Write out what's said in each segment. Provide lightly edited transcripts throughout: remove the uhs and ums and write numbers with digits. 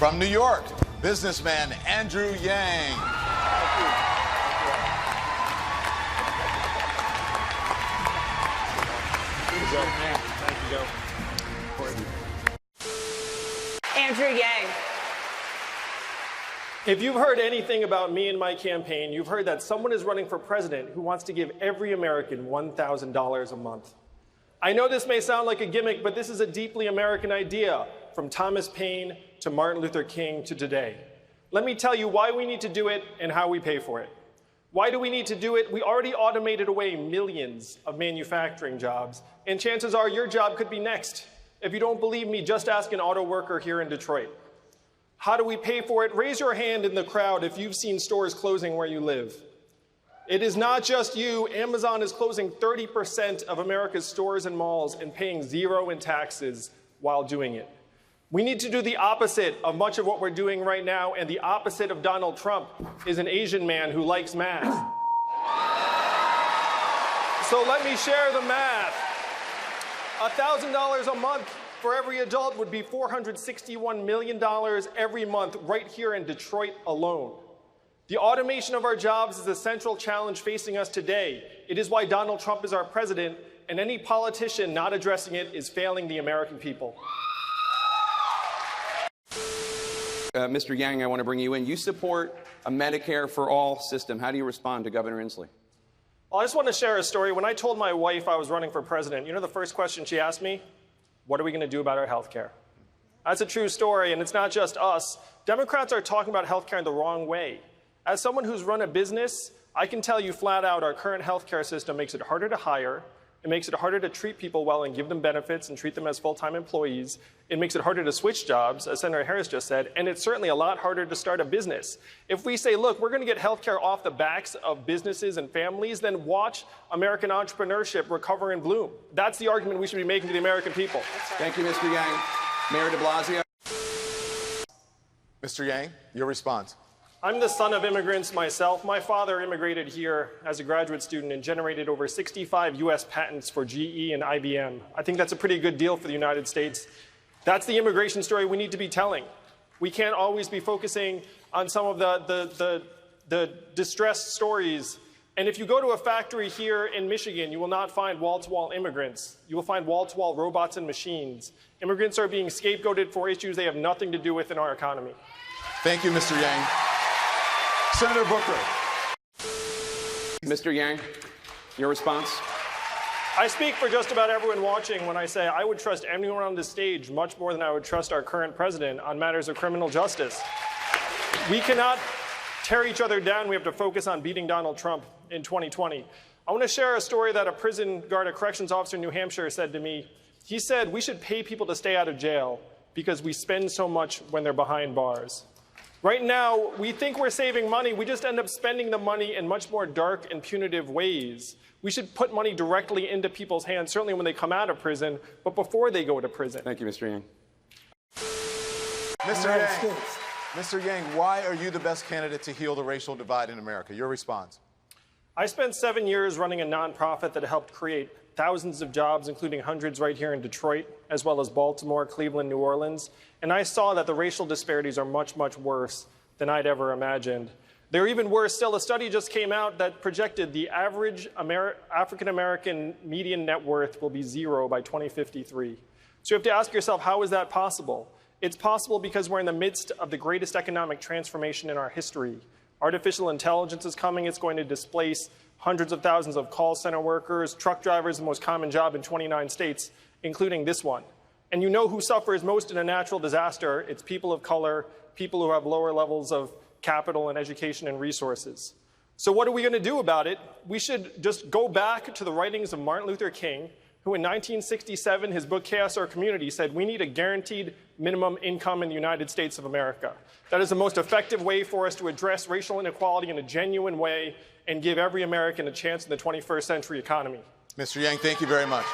From New York, businessman Andrew Yang. Thank you, Joe. Andrew Yang. If you've heard anything about me and my campaign, you've heard that someone is running for president who wants to give every American $1,000 a month. I know this may sound like a gimmick, but this is a deeply American idea, from Thomas Paine to Martin Luther King to today. Let me tell you why we need to do it and how we pay for it. Why do we need to do it? We already automated away millions of manufacturing jobs, and chances are your job could be next. If you don't believe me, just ask an auto worker here in Detroit. How do we pay for it? Raise your hand in the crowd if you've seen stores closing where you live. It is not just you. Amazon is closing 30% of America's stores and malls and paying zero in taxes while doing it. We need to do the opposite of much of what we're doing right now, and the opposite of Donald Trump is an Asian man who likes math. So let me share the math. $1,000 a month for every adult would be $461 million every month right here in Detroit alone. The automation of our jobs is a central challenge facing us today. It is why Donald Trump is our president, and any politician not addressing it is failing the American people. Mr. Yang, I want to bring you in. You support a Medicare for All system. How do you respond to Governor Inslee? Well, I just want to share a story. When I told my wife I was running for president, you know the first question she asked me? What are we going to do about our health care? That's a true story, and it's not just us. Democrats are talking about health care in the wrong way. As someone who's run a business, I can tell you flat out our current health care system makes it harder to hire. It makes it harder to treat people well and give them benefits and treat them as full-time employees. It makes it harder to switch jobs, as Senator Harris just said, and it's certainly a lot harder to start a business. If we say, look, we're going to get health care off the backs of businesses and families, then watch American entrepreneurship recover and bloom. That's the argument we should be making to the American people. Right. Thank you, Mr. Yang. Mayor de Blasio. Mr. Yang, your response. I'm the son of immigrants myself. My father immigrated here as a graduate student and generated over 65 U.S. patents for GE and IBM. I think that's a pretty good deal for the United States. That's the immigration story we need to be telling. We can't always be focusing on some of the distressed stories. And if you go to a factory here in Michigan, you will not find wall-to-wall immigrants. You will find wall-to-wall robots and machines. Immigrants are being scapegoated for issues they have nothing to do with in our economy. Thank you, Mr. Yang. Senator Booker. Mr. Yang, your response? I speak for just about everyone watching when I say I would trust anyone on this stage much more than I would trust our current president on matters of criminal justice. We cannot tear each other down. We have to focus on beating Donald Trump in 2020. I want to share a story that a prison guard, a corrections officer in New Hampshire said to me. He said, we should pay people to stay out of jail because we spend so much when they're behind bars. Right now, we think we're saving money. We just end up spending the money in much more dark and punitive ways. We should put money directly into people's hands, certainly when they come out of prison, but before they go to prison. Thank you, Mr. Yang. Mr. Yang, why are you the best candidate to heal the racial divide in America? Your response. I spent 7 years running a nonprofit that helped create thousands of jobs, including hundreds right here in Detroit, as well as Baltimore, Cleveland, New Orleans. And I saw that the racial disparities are much, much worse than I'd ever imagined. They're even worse still. A study just came out that projected the average African-American median net worth will be 0 by 2053. So you have to ask yourself, how is that possible? It's possible because we're in the midst of the greatest economic transformation in our history. Artificial intelligence is coming. It's going to displace hundreds of thousands of call center workers. Truck drivers, the most common job in 29 states, including this one. And you know who suffers most in a natural disaster? It's people of color, people who have lower levels of capital and education and resources. So what are we going to do about it? We should just go back to the writings of Martin Luther King, who in 1967, his book Chaos or Community, said we need a guaranteed minimum income in the United States of America. That is the most effective way for us to address racial inequality in a genuine way and give every American a chance in the 21st century economy. Mr. Yang, thank you very much.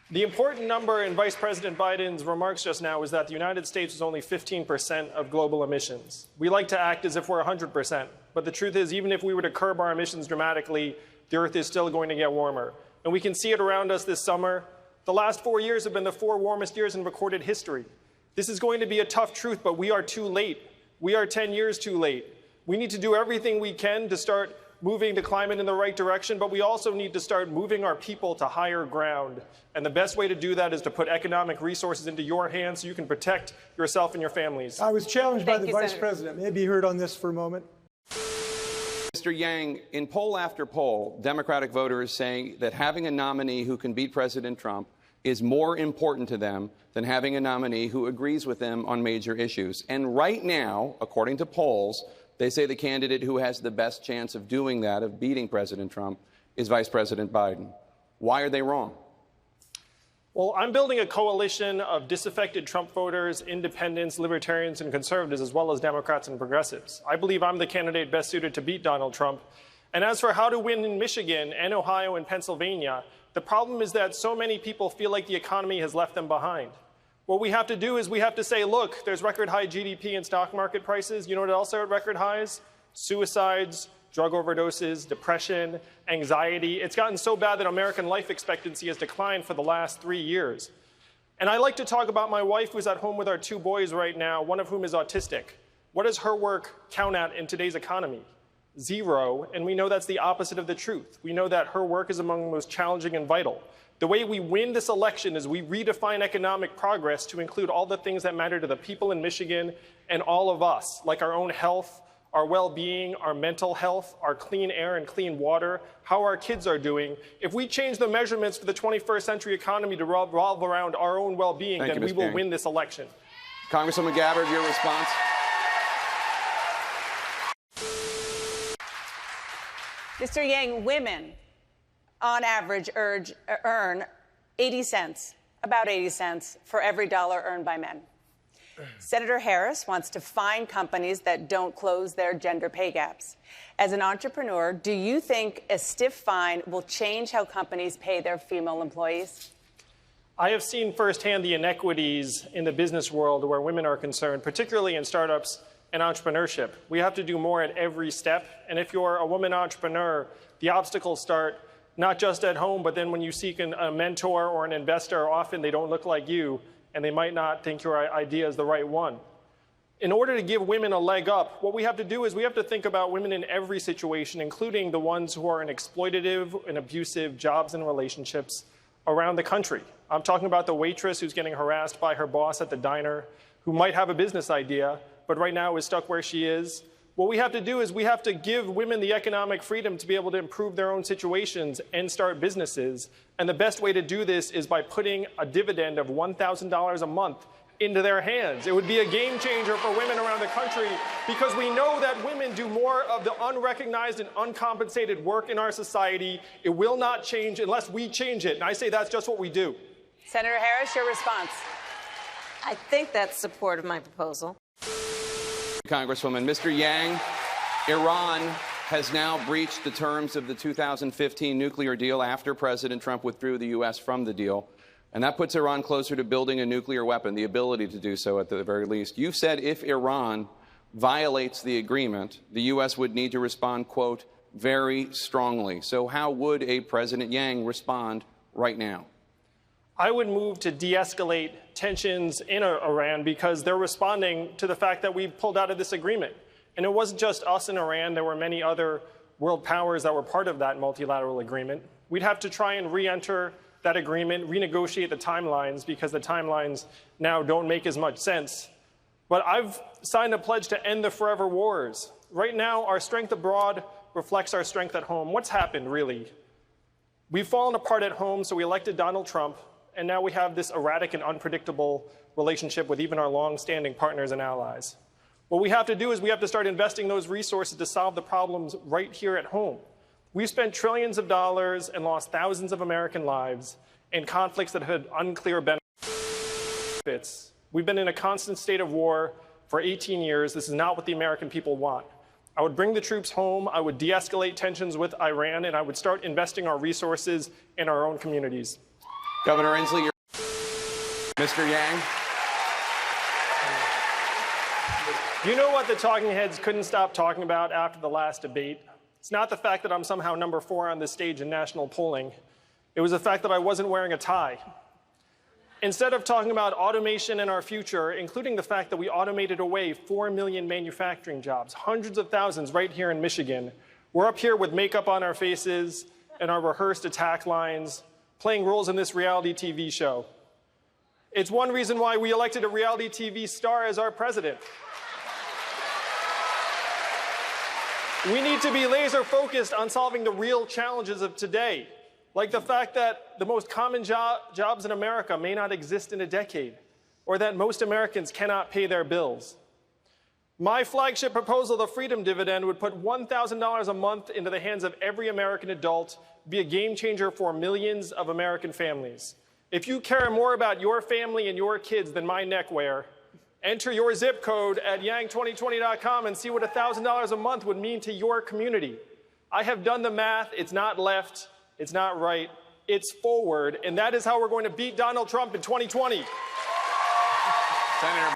The important number in Vice President Biden's remarks just now was that the United States is only 15% of global emissions. We like to act as if we're 100%, but the truth is, even if we were to curb our emissions dramatically, the Earth is still going to get warmer. And we can see it around us this summer. The last 4 years have been the 4 warmest years in recorded history. This is going to be a tough truth, but we are too late. We are 10 years too late. We need to do everything we can to start moving the climate in the right direction, but we also need to start moving our people to higher ground. And the best way to do that is to put economic resources into your hands so you can protect yourself and your families. I was challenged by the Vice Senator. President. May I be heard on this for a moment? Mr. Yang, in poll after poll, Democratic voters saying that having a nominee who can beat President Trump is more important to them than having a nominee who agrees with them on major issues. And right now, according to polls, they say the candidate who has the best chance of doing that, of beating President Trump, is Vice President Biden. Why are they wrong? Well, I'm building a coalition of disaffected Trump voters, independents, libertarians, and conservatives, as well as Democrats and progressives. I believe I'm the candidate best suited to beat Donald Trump. And as for how to win in Michigan and Ohio and Pennsylvania, the problem is that so many people feel like the economy has left them behind. What we have to do is we have to say, look, there's record high GDP and stock market prices. You know what else are at record highs? Suicides, drug overdoses, depression, anxiety. It's gotten so bad that American life expectancy has declined for the last 3 years. And I like to talk about my wife who's at home with our 2 boys right now, one of whom is autistic. What does her work count at in today's economy? 0, and we know that's the opposite of the truth. We know that her work is among the most challenging and vital. The way we win this election is we redefine economic progress to include all the things that matter to the people in Michigan and all of us, like our own health, our well-being, our mental health, our clean air and clean water, how our kids are doing. If we change the measurements for the 21st century economy to revolve around our own well-being, then we will win this election. Congresswoman Gabbard, your response? Mr. Yang, women, on average, earn 80 cents, about 80 cents, for every dollar earned by men. Senator Harris wants to fine companies that don't close their gender pay gaps. As an entrepreneur, do you think a stiff fine will change how companies pay their female employees? I have seen firsthand the inequities in the business world where women are concerned, particularly in startups and entrepreneurship. We have to do more at every step. And if you're a woman entrepreneur, the obstacles start not just at home, but then when you seek a mentor or an investor, often they don't look like you, and they might not think your idea is the right one. In order to give women a leg up, what we have to do is we have to think about women in every situation, including the ones who are in exploitative and abusive jobs and relationships around the country. I'm talking about the waitress who's getting harassed by her boss at the diner, who might have a business idea, but right now is stuck where she is. What we have to do is we have to give women the economic freedom to be able to improve their own situations and start businesses. And the best way to do this is by putting a dividend of $1,000 a month into their hands. It would be a game changer for women around the country because we know that women do more of the unrecognized and uncompensated work in our society. It will not change unless we change it. And I say that's just what we do. Senator Harris, your response. I think that's support of my proposal. Congresswoman, Mr. Yang, Iran has now breached the terms of the 2015 nuclear deal after President Trump withdrew the U.S. from the deal. And that puts Iran closer to building a nuclear weapon, the ability to do so at the very least. You've said if Iran violates the agreement, the U.S. would need to respond, quote, very strongly. So how would a President Yang respond right now? I would move to de-escalate tensions in Iran because they're responding to the fact that we pulled out of this agreement. And it wasn't just us in Iran. There were many other world powers that were part of that multilateral agreement. We'd have to try and re-enter that agreement, renegotiate the timelines because the timelines now don't make as much sense. But I've signed a pledge to end the forever wars. Right now, our strength abroad reflects our strength at home. What's happened, really? We've fallen apart at home, so we elected Donald Trump. And now we have this erratic and unpredictable relationship with even our long-standing partners and allies. What we have to do is we have to start investing those resources to solve the problems right here at home. We've spent trillions of dollars and lost thousands of American lives in conflicts that had unclear benefits. We've been in a constant state of war for 18 years. This is not what the American people want. I would bring the troops home, I would de-escalate tensions with Iran, and I would start investing our resources in our own communities. Governor Inslee, Mr. Yang. You know what the talking heads couldn't stop talking about after the last debate? It's not the fact that I'm somehow number 4 on this stage in national polling. It was the fact that I wasn't wearing a tie. Instead of talking about automation in our future, including the fact that we automated away 4 million manufacturing jobs, hundreds of thousands right here in Michigan, we're up here with makeup on our faces and our rehearsed attack lines, playing roles in this reality TV show. It's one reason why we elected a reality TV star as our president. We need to be laser focused on solving the real challenges of today, like the fact that the most common jobs in America may not exist in a decade, or that most Americans cannot pay their bills. My flagship proposal, the Freedom Dividend, would put $1,000 a month into the hands of every American adult, be a game changer for millions of American families. If you care more about your family and your kids than my neckwear, enter your zip code at yang2020.com and see what $1,000 a month would mean to your community. I have done the math. It's not left. It's not right. It's forward. And that is how we're going to beat Donald Trump in 2020. Senator.